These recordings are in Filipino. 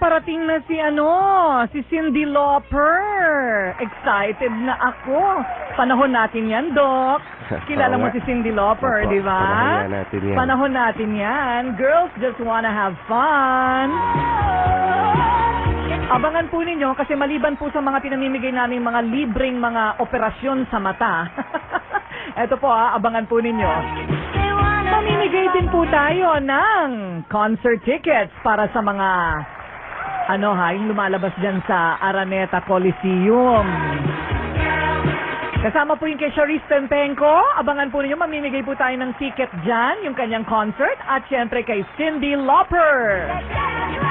paparating na si Cyndi Lauper. Excited na ako. Panahon natin yan, Doc. Kilala mo si Cyndi Lauper, di ba? Panahon natin yan. Girls just wanna have fun. Abangan po ninyo kasi maliban po sa mga pinamimigay namin mga libreng mga operasyon sa mata. Eto po abangan po ninyo. Mamimigay din po tayo ng concert tickets para sa mga yung lumalabas dyan sa Araneta Coliseum. Kasama po yung kay Sharice Tempenko. Abangan po ninyo, mamimigay po tayo ng ticket dyan, yung kanyang concert. At syempre kay Cyndi Lauper.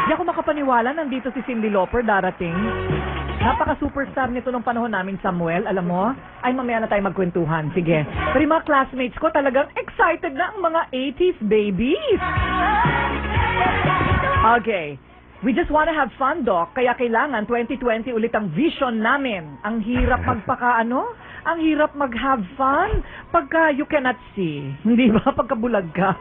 Di ako makapaniwala, nandito si Cyndi Lauper darating. Napaka-superstar nito nung panahon namin, Samuel. Alam mo? Ay, mamaya na tayo magkwentuhan. Sige. Pero yung mga classmates ko talagang excited na ang mga 80s babies. Okay. We just wanna have fun, Doc. Kaya kailangan 2020 ulit ang vision namin. Ang hirap Ang hirap mag-have fun pagka you cannot see. Hindi ba? Pagka bulag ka.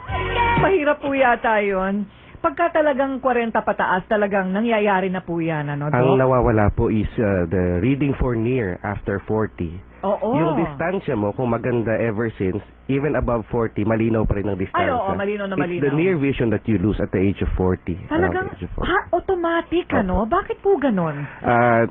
Mahirap po yata yun. Pagka talagang 40 pataas, talagang nangyayari na po yan, Doc? Ang nawawala po is the reading for near after 40. Oo. Yung distansya mo, kung maganda ever since, even above 40, malinaw pa rin ang distansya. Ay, oo, malinaw na malinaw. It's the near vision that you lose at the age of 40. Talagang, automatic, Bakit po ganon?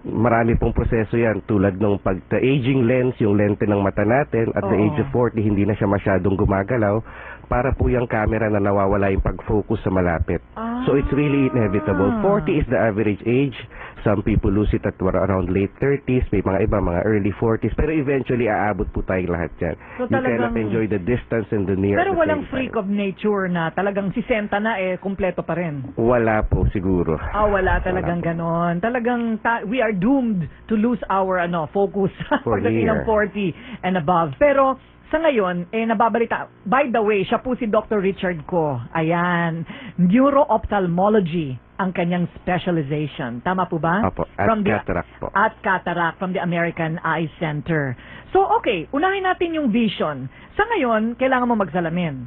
Marami pong proseso yan. Tulad nung pagka-aging lens, yung lente ng mata natin, at the age of 40, hindi na siya masyadong gumagalaw. Para po yung camera na nawawala yung pag-focus sa malapit. So it's really inevitable. 40 is the average age. Some people lose it at around late 30s. May mga iba, mga early 40s. Pero eventually, aabot po tayong lahat yan. So, you cannot enjoy the distance and the near. Pero walang freak of nature na talagang si Senta na kumpleto pa rin. Wala po siguro. Wala talagang ganon. Talagang we are doomed to lose our focus pagdating ng 40 and above. Pero sa ngayon, nababalita. By the way, siya po si Dr. Richard Ko. Ayan. Neuro-ophthalmology ang kanyang specialization. Tama po ba? Opo. At cataract po. At cataract from the American Eye Center. So, okay. Unahin natin yung vision. Sa ngayon, kailangan mo magsalamin.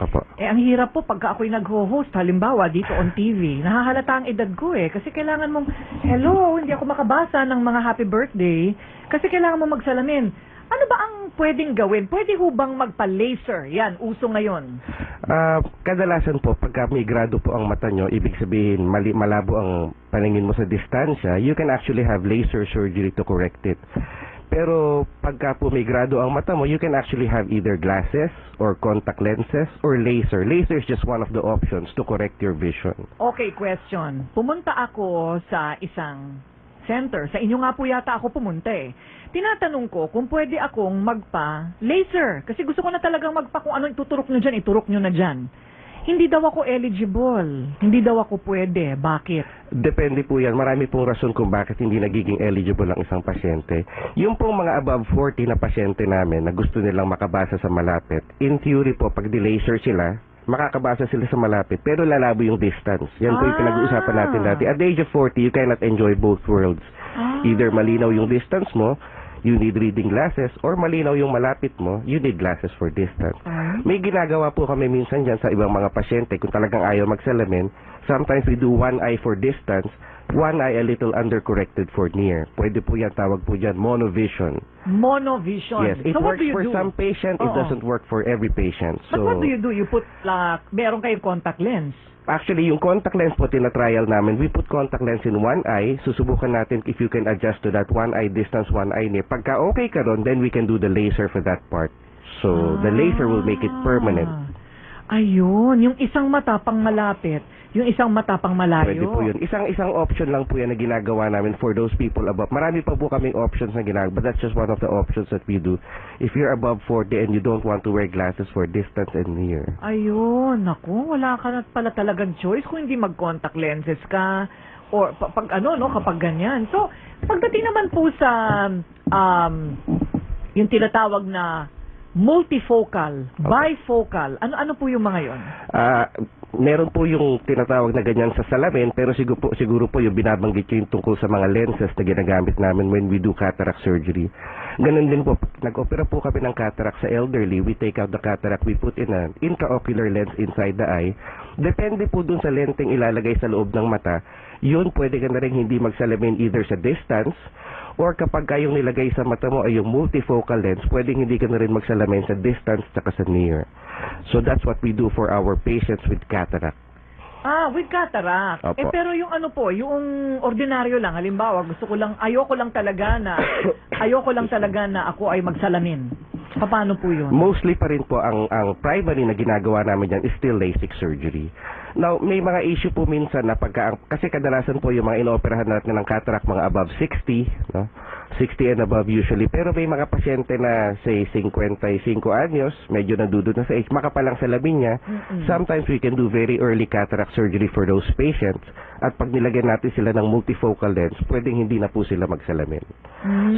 Opo. Ang hirap po pagka ako'y nag-host, halimbawa, dito on TV. Nahahalata ang edad ko Kasi kailangan mong, hello, hindi ako makabasa ng mga happy birthday. Kasi kailangan mo magsalamin. Ano ba ang pwedeng gawin? Pwede ho bang magpa-laser? Yan, uso ngayon. Kadalasan po, pagka may grado po ang mata nyo, ibig sabihin malabo ang paningin mo sa distansya, you can actually have laser surgery to correct it. Pero pagka po may grado ang mata mo, you can actually have either glasses or contact lenses or laser. Laser is just one of the options to correct your vision. Okay, question. Pumunta ako sa isang center. Sa inyo nga po yata ako pumunta Tinatanong ko kung pwede akong magpa-laser. Kasi gusto ko na talagang kung ano ituturok nyo dyan, iturok nyo na dyan. Hindi daw ako eligible. Hindi daw ako pwede. Bakit? Depende po yan. Marami pong rason kung bakit hindi nagiging eligible ang isang pasyente. Yung pong mga above 40 na pasyente namin na gusto nilang makabasa sa malapit, in theory po, pag di-laser sila, makakabasa sila sa malapit, pero lalabo yung distance. Yan po yung pinag-uusapan natin dati. At the age of 40, you cannot enjoy both worlds. Either malinaw yung distance mo, you need reading glasses, or malinaw yung malapit mo, you need glasses for distance. May ginagawa po kami minsan dyan sa ibang mga pasyente, kung talagang ayaw magsalamin, sometimes we do one eye for distance, one eye a little undercorrected for near. Pwede po yan, tawag po dyan, monovision. Monovision. Yes, it works for some patient, it doesn't work for every patient. But what do? You put, meron kayong contact lens? Actually, yung contact lens po, tina-trial namin. We put contact lens in one eye. Susubukan natin if you can adjust to that one eye distance, one eye near. Pagka okay ka ron, then we can do the laser for that part. So, the laser will make it permanent. Ayun, yung isang mata pang malapit, yung isang mata pang malayo. Pwede po yun. Isang option lang po yan na ginagawa namin for those people above. Marami pa po kaming options na ginagawa, but that's just one of the options that we do. If you're above 40 and you don't want to wear glasses for distance and near. Ayun, naku, wala ka na pala talagang choice kung hindi mag-contact lenses ka or kapag ganyan. So, pagdating naman po sa yung tinatawag na multifocal, bifocal, ano po yung mga yon? Meron po yung tinatawag na ganyan sa salamin, pero siguro po yung binabanggit yung tungkol sa mga lenses na ginagamit namin when we do cataract surgery. Ganun din po, nag-opera po kami ng cataract sa elderly. We take out the cataract, we put in an intraocular lens inside the eye. Depende po dun sa lenteng ilalagay sa loob ng mata. Yun, pwede ka na rin hindi magsalamin either sa distance or kapag kayong nilagay sa mata mo ay yung multifocal lens, pwedeng hindi ka na rin magsalamin sa distance tsaka sa near. So that's what we do for our patients with cataract. With cataract. Opo. Pero yung ano po, yung ordinaryo lang, halimbawa, ayoko lang talaga na ako ay magsalamin. Paano po yun? Mostly pa rin po ang primary na ginagawa namin yan is still LASIK surgery. Now, may mga issue po minsan na kasi kadalasan po yung mga inooperahan natin ng cataract mga above 60, no? 60 and above usually. Pero may mga pasyente na say 55 anyos, medyo nandudod na sa age, makapalang salamin niya. Sometimes we can do very early cataract surgery for those patients. At pag nilagyan natin sila ng multifocal lens, pwedeng hindi na po sila magsalamin.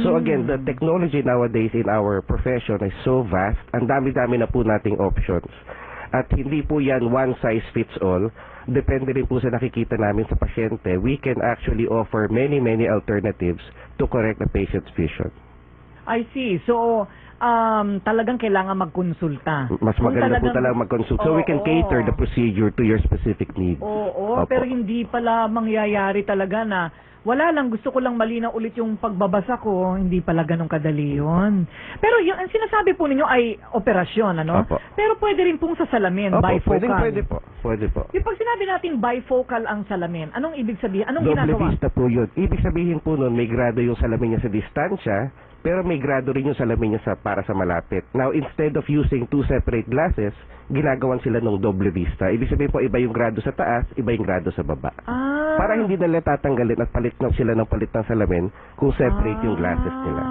So again, the technology nowadays in our profession is so vast. Ang dami-dami na po nating options. At hindi po yan one size fits all. Depende rin po sa nakikita namin sa pasyente. We can actually offer many alternatives to correct the patient's vision. I see. So, talagang kailangan magkonsulta. Mas maganda po talagang mag-consult. So we can cater the procedure to your specific need. Oo, Opo. pero hindi pala mangyayari talaga na wala lang, gusto ko lang malinaw ulit yung pagbabasa ko, hindi pala ganun kadali yun. Pero yung ang sinasabi po ninyo ay operasyon, ano? Opo. Pero pwede rin pong sa salamin, Opo, bifocal. pwede po. Yung pag sinabi natin bifocal ang salamin, anong ibig sabihin? Anong Doble ginagawa? vista po yun. Ibig sabihin po nun, may grado yung salamin niya sa distansya, pero may grado rin yung salamin niya para sa malapit. Now, instead of using two separate glasses, ginagawan sila ng doble vista. Ibig sabihin po, iba yung grado sa taas, iba yung grado sa baba. Para hindi nila tatanggalin at palit ng salamin kung separate yung glasses nila.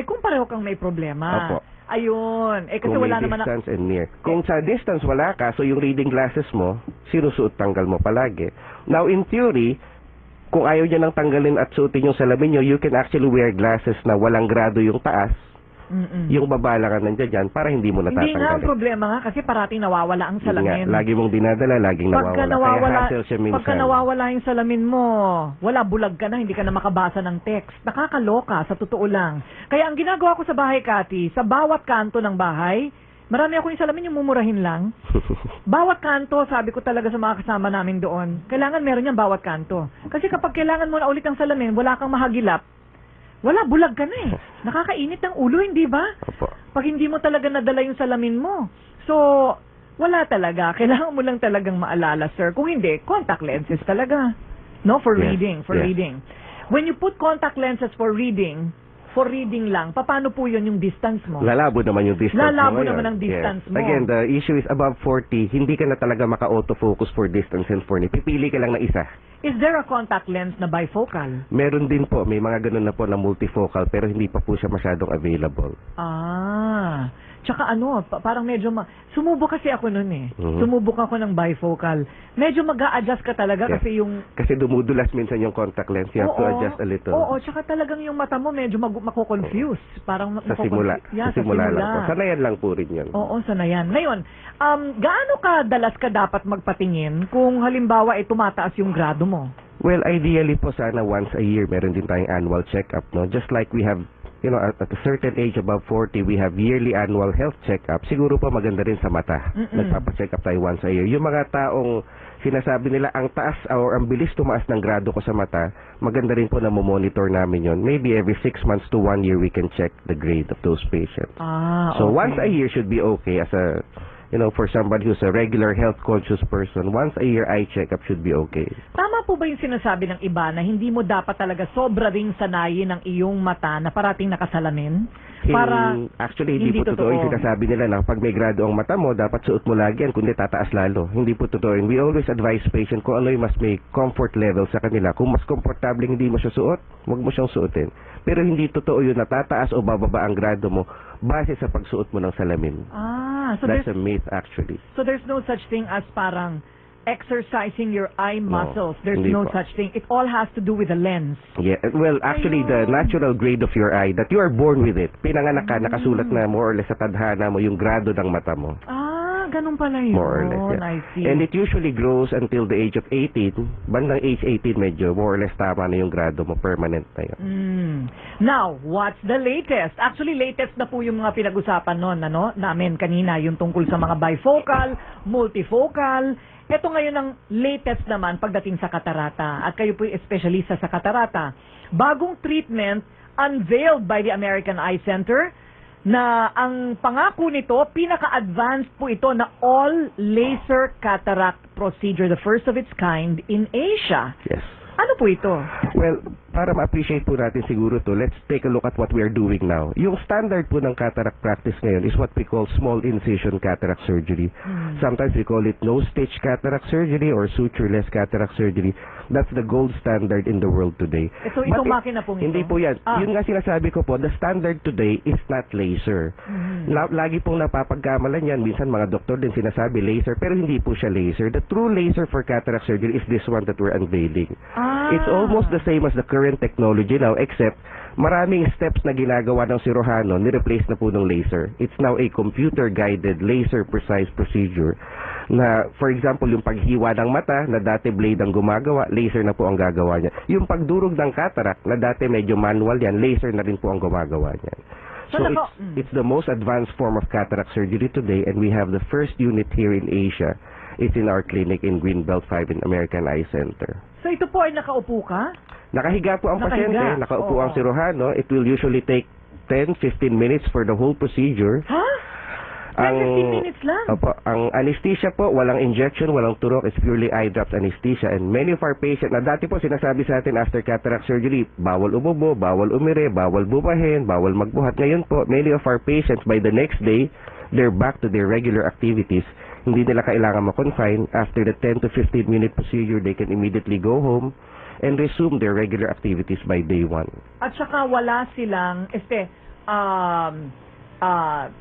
Kung pareho kang may problema. Opo. Ayun. Kasi Kung wala may naman distance and near. Kung sa distance wala ka, so yung reading glasses mo, sinusuot-tanggal mo palagi. Now, in theory, kung ayaw niya nang tanggalin at suotin yung salamin nyo, you can actually wear glasses na walang grado yung taas, yung baba lang ang nandiyan dyan, para hindi mo natatanggalin. Hindi nga ang problema nga kasi parating nawawala ang salamin. Lagi mong dinadala, laging nawawala. Kaya hassle siya minsan. Pagka nawawala yung salamin mo, wala, bulag ka na, hindi ka na makabasa ng text. Nakakaloka, sa totoo lang. Kaya ang ginagawa ko sa bahay, Kati, sa bawat kanto ng bahay, marami ako yung salamin yung mumurahin lang. Bawat kanto, sabi ko talaga sa mga kasama namin doon, kailangan meron yan bawat kanto. Kasi kapag kailangan mo na ulit ang salamin, wala kang mahagilap, wala, bulag ka na eh. Nakakainit ng ulo, hindi ba? Opo. Pag hindi mo talaga nadala yung salamin mo. So, wala talaga. Kailangan mo lang talagang maalala, sir. Kung hindi, contact lenses talaga. No, for reading. When you put contact lenses for reading lang, paano po yun yung distance mo? Lalabo naman yung distance mo. Lalabo naman ang distance mo. Again, the issue is above 40, hindi ka na talaga maka-autofocus for distance and for need. Pipili ka lang na isa. Is there a contact lens na bifocal? Meron din po, may mga ganun na po na multifocal, pero hindi pa po siya masyadong available. Tsaka parang medyo sumubok kasi ako nun eh. Sumubok ako ng bifocal. Medyo mag-a-adjust ka talaga kasi yung... Kasi dumudulas minsan yung contact lens. You have to adjust a little. Oo, tsaka talagang yung mata mo medyo mako-confuse. Parang sa simula. Sa simula lang po. Sanayan lang po rin yun. Oo, sanayan. Ngayon, gaano kadalas ka dapat magpatingin kung halimbawa tumataas yung grado mo? Well, ideally po sana once a year meron din tayong annual check-up, no? Just like we have, at a certain age, above 40, we have yearly annual health check-up. Siguro po maganda rin sa mata. Nagpapa-check up tayo once a year. Yung mga taong sinasabi nila ang taas or ang bilis tumaas ng grado ko sa mata, maganda rin po na monitor namin yon. Maybe every 6 months to 1 year we can check the grade of those patients. So once a year should be okay as a, for somebody who's a regular health conscious person, once a year eye check-up should be okay. Tama po ba yung sinasabi ng iba na hindi mo dapat talaga sobra ring sanayin ng iyong mata na parating nakasalamin? Actually, hindi po totoo yung sinasabi nila na pag may grado ang mata mo, dapat suot mo lagi yan, kundi tataas lalo. Hindi po totoo. And we always advise patient kung ano yung mas may comfort level sa kanila. Kung mas komportable hindi mo siya suot, huwag mo siyang suotin. Pero hindi totoo yun na tataas o bababa ang grado mo base sa pagsuot mo ng salamin. So that's a myth actually. So there's no such thing as parang exercising your eye muscles. There's no such thing. It all has to do with the lens. Yeah, well, actually, the natural grade of your eye, that you are born with it. Pinanganak ka, nakasulat na more or less sa tadhana mo yung grado ng mata mo. ganun pala yun. More or less, yeah. I see. And it usually grows until the age of 18. Bandang age 18 medyo, more or less tama na yung grado mo, permanent na yun. Now, what's the latest? Actually, latest na po yung mga pinag-usapan noon, namin kanina, yung tungkol sa mga bifocal, multifocal. Ito ngayon ang latest naman pagdating sa katarata. At kayo po espesyalista sa katarata. Bagong treatment unveiled by the American Eye Center na ang pangako nito, pinaka-advanced po ito na all-laser cataract procedure, the first of its kind in Asia. Yes. Ano po ito? Well, para ma-appreciate po natin siguro to, let's take a look at what we are doing now. Yung standard po ng cataract practice ngayon is what we call small incision cataract surgery. Sometimes we call it no-stitch cataract surgery or sutureless cataract surgery. That's the gold standard in the world today. Itong makina pong ito? Hindi po yan. Yun nga sinasabi ko po, the standard today is not laser. Lagi pong napapagkamalan yan. Minsan mga doktor din sinasabi laser, pero hindi po siya laser. The true laser for cataract surgery is this one that we're unveiling. It's almost the same as the current technology now, except maraming steps na ginagawa ng sirohano, ni-replace na po ng laser. It's now a computer-guided, laser-precise procedure na, for example, yung paghiwa ng mata na dati blade ang gumagawa, laser na po ang gagawa niya. Yung pagdurog ng cataract na dati medyo manual yan, laser na rin po ang gumagawa niyan. So it's the most advanced form of cataract surgery today, and we have the first unit here in Asia. It's in our clinic in Greenbelt 5 in American Eye Center. So ito po ay nakaupo ka? Nakahiga po ang pasyente, nakaupo ang sirohano. It will usually take 10-15 minutes for the whole procedure. Ha? 10-15 minutes lang? Opo, ang anesthesia po, walang injection, walang turok, it's purely eye drops anesthesia. And many of our patients, na dati po sinasabi sa atin after cataract surgery, bawal umubo, bawal umire, bawal bumahin, bawal magbuhat. Ngayon po, many of our patients, by the next day, they're back to their regular activities. Hindi nila kailangan ma-confine. After the 10 to 15 minute procedure, they can immediately go home and resume their regular activities by day 1. At saka wala silang,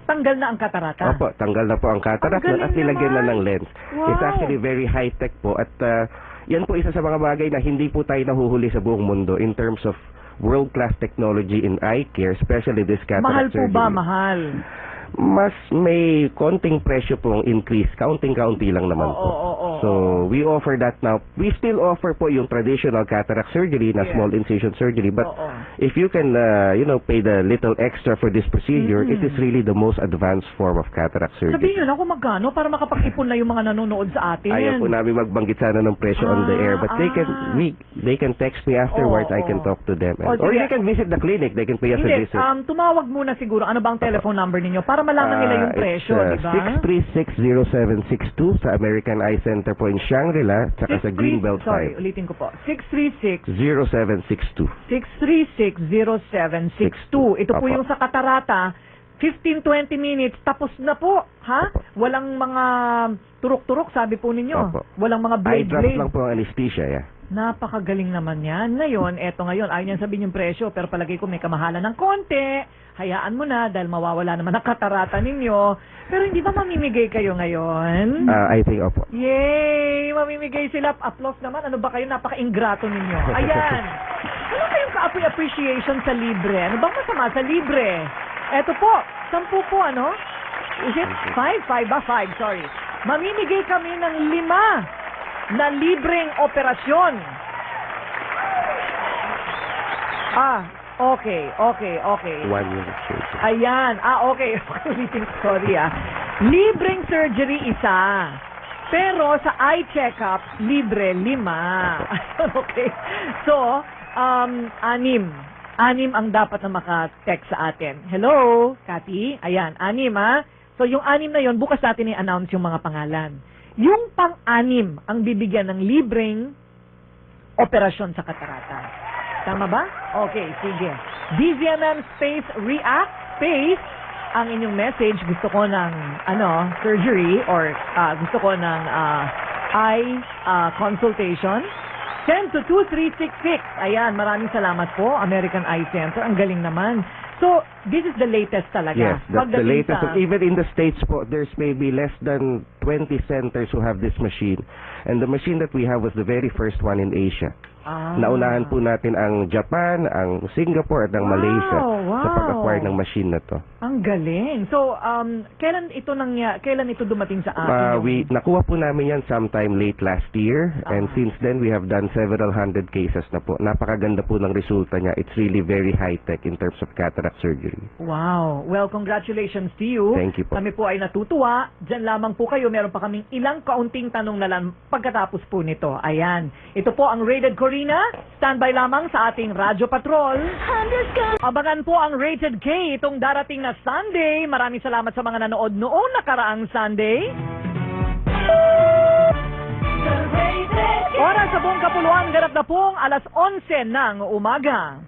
tanggal na ang katarata. Opo, tanggal na po ang cataract at nilagyan na ng lens. Wow. It's actually very high-tech po at yan po isa sa mga bagay na hindi po tayo nahuhuli sa buong mundo in terms of world-class technology in eye care, especially this cataract surgery. Mahal po ba? Mahal? Mas may konting presyo pong increase. Kaunting-kaunti lang naman po. So, we offer that now. We still offer po yung traditional cataract surgery na small incision surgery. But if you can, pay the little extra for this procedure, it is really the most advanced form of cataract surgery. Sabihin nyo lang kung magkano para makapag-ipon na yung mga nanonood sa atin. Ayaw po namin magbanggit sana ng presyo on the air. But they can text me afterwards. I can talk to them. Or they can visit the clinic. They can pay us a visit. Tumawag muna siguro. Ano bang telephone number ninyo? Para malaman nila yung presyo, di ba? 636-0762 sa American Eye Center po in Shangri-La, tsaka sa Greenbelt 5. Sorry, ulitin ko po. 636-0762. 636-0762. Ito po yung sa katarata. 15-20 minutes, tapos na po. Ha? Walang mga turok-turok, sabi po ninyo. Walang mga blade-blade. Eye drops lang po ang anesthesia, yeah. Napakagaling naman yan. Ngayon, ayaw niyan sabihin yung presyo, pero palagay ko may kamahalan ng konti. Hayaan mo na dahil mawawala naman ang katarata ninyo. Pero hindi ba mamimigay kayo ngayon? I think, opo. Yay! Mamimigay sila. Applause naman. Ano ba kayo? Napaka-ingrato ninyo. Ayan. Ano kayong ka-appreciation sa libre? Ano bang masama sa libre? Eto po. 10 po, ano? Is it 5? 5 ba? 5, sorry. Mamimigay kami ng 5 na libreng operasyon. Okay. 1 minute surgery. Ayan. Okay. Sorry, Libreng surgery, 1. Pero sa eye checkup, libre 5. Okay. So, 6 ang dapat na maka-text sa atin. Hello, Cathy? Ayan, 6 So, yung 6 na yon bukas natin i-announce yung mga pangalan. Yung pang-6 ang bibigyan ng libreng operasyon sa katarata. Tama ba? Okay, sige. DZMM space react space ang inyong message. Gusto ko ng surgery or gusto ko ng eye consultation. Send to 2366. Ayan, maraming salamat po, American Eye Center. Ang galing naman. So, this is the latest talaga. Yes, that's the latest. Even in the States po, there's maybe less than 20 centers who have this machine. And the machine that we have was the very first one in Asia. Naunahan po natin ang Japan, ang Singapore at ang Malaysia sa pag-acquire ng machine na to. Ang galing. So, kailan ito dumating sa atin? Nakuha po namin yan sometime late last year, and since then we have done several hundred cases na po. Napakaganda po ng resulta niya. It's really very high-tech in terms of cataract surgery. Wow. Well, congratulations to you. Thank you po. Kami po ay natutuwa. Diyan lamang po kayo. Meron pa kaming ilang kaunting tanong na lang pagkatapos po nito. Ayan. Ito po ang Rated Corina. Standby lamang sa ating Radyo Patrol. Abangan po ang Rated K itong darating na Sunday. Maraming salamat sa mga nanood noong nakaraang Sunday. Oras sa buong kapuluan, ganap na pong 11:11 ng umaga.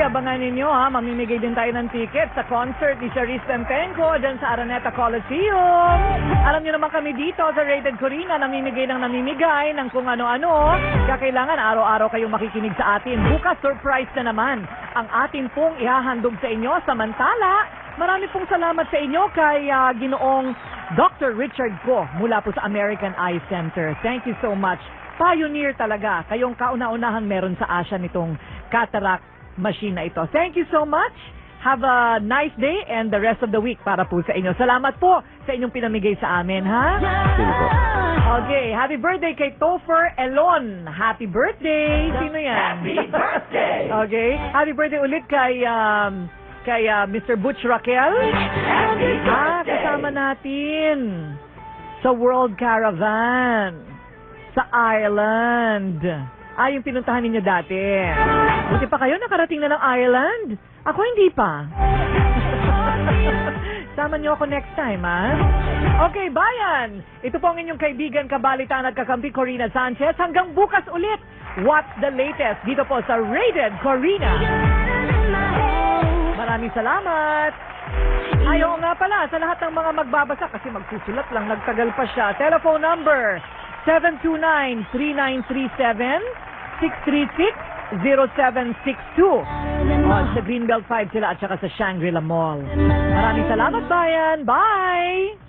Abangan ninyo ha, mamimigay din tayo ng ticket sa concert ni Charisse Tempenko dyan sa Araneta Coliseum. Alam niyo naman kami dito sa Rated Corina, namimigay ng kung ano-ano. Kaya kailangan araw-araw kayong makikinig sa atin. Bukas surprise na naman ang atin pong ihahandog sa inyo. Samantala, marami pong salamat sa inyo kay Ginoong Dr. Richard Go mula po sa American Eye Center. Thank you so much. Pioneer talaga. Kayong kauna-unahang meron sa Asia nitong cataract machine na ito. Thank you so much. Have a nice day and the rest of the week para po sa inyo. Salamat po sa inyong pinamigay sa amin, ha? Okay, happy birthday kay Topher Elon. Happy birthday! Sino yan? Happy birthday! Okay, happy birthday ulit kay Mr. Butch Raquel. Happy birthday! Kasama natin sa World Caravan sa Ireland. Yung pinuntahan ninyo dati. Buti pa kayo, nakarating na ng Ireland. Ako hindi pa. Sama niyo ako next time, ha? Okay, bayan! Ito po ang inyong kaibigan, kabalitan at kakampi Corina Sanchez. Hanggang bukas ulit, what's the latest? Dito po sa Rated Corina. Maraming salamat! Ayaw nga pala, sa lahat ng mga magbabasa, kasi magsusulat lang, nagtagal pa siya. Telephone number 729-3937 636-0762. Sa Greenbelt 5 sila at saka sa Shangri-La Mall. Maraming salamat, bayan. Bye!